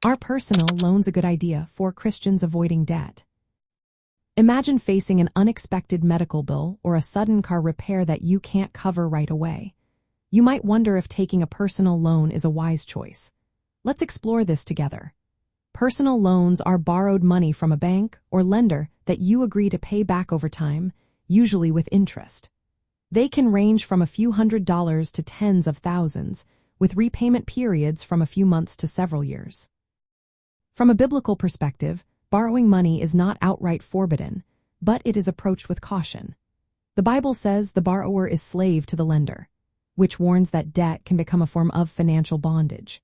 Are personal loans a good idea for Christians avoiding debt? Imagine facing an unexpected medical bill or a sudden car repair that you can't cover right away. You might wonder if taking a personal loan is a wise choice. Let's explore this together. Personal loans are borrowed money from a bank or lender that you agree to pay back over time, usually with interest. They can range from a few $100s to tens of thousands, with repayment periods from a few months to several years. From a biblical perspective, borrowing money is not outright forbidden, but it is approached with caution. The Bible says the borrower is slave to the lender, which warns that debt can become a form of financial bondage.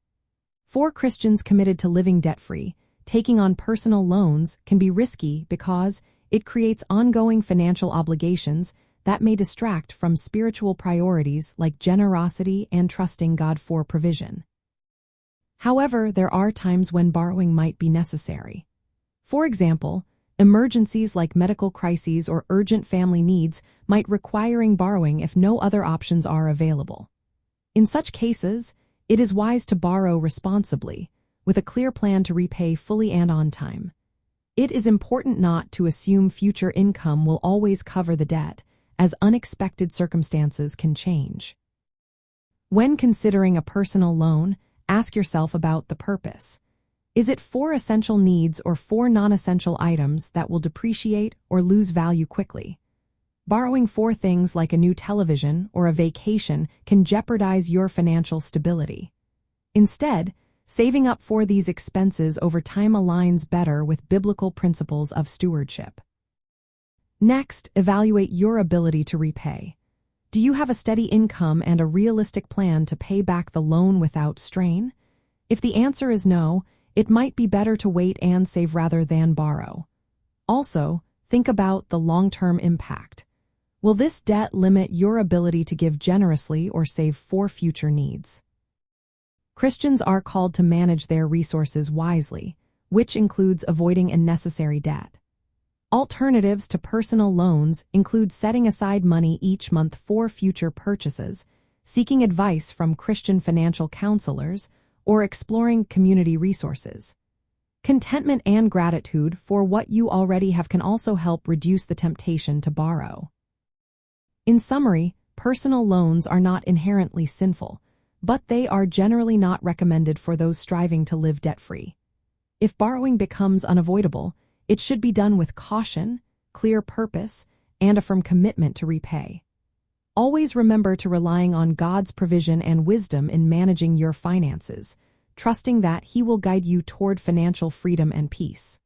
For Christians committed to living debt-free, taking on personal loans can be risky because it creates ongoing financial obligations that may distract from spiritual priorities like generosity and trusting God for provision. However, there are times when borrowing might be necessary. For example, emergencies like medical crises or urgent family needs might require borrowing if no other options are available. In such cases, it is wise to borrow responsibly, with a clear plan to repay fully and on time. It is important not to assume future income will always cover the debt, as unexpected circumstances can change. When considering a personal loan, ask yourself about the purpose. Is it for essential needs or for non-essential items that will depreciate or lose value quickly? Borrowing for things like a new television or a vacation can jeopardize your financial stability. Instead, saving up for these expenses over time aligns better with biblical principles of stewardship. Next, evaluate your ability to repay. Do you have a steady income and a realistic plan to pay back the loan without strain? If the answer is no, it might be better to wait and save rather than borrow. Also, think about the long-term impact. Will this debt limit your ability to give generously or save for future needs? Christians are called to manage their resources wisely, which includes avoiding unnecessary debt. Alternatives to personal loans include setting aside money each month for future purchases, seeking advice from Christian financial counselors, or exploring community resources. Contentment and gratitude for what you already have can also help reduce the temptation to borrow. In summary, personal loans are not inherently sinful, but they are generally not recommended for those striving to live debt-free. If borrowing becomes unavoidable, it should be done with caution, clear purpose, and a firm commitment to repay. Always remember to relying on God's provision and wisdom in managing your finances, trusting that He will guide you toward financial freedom and peace.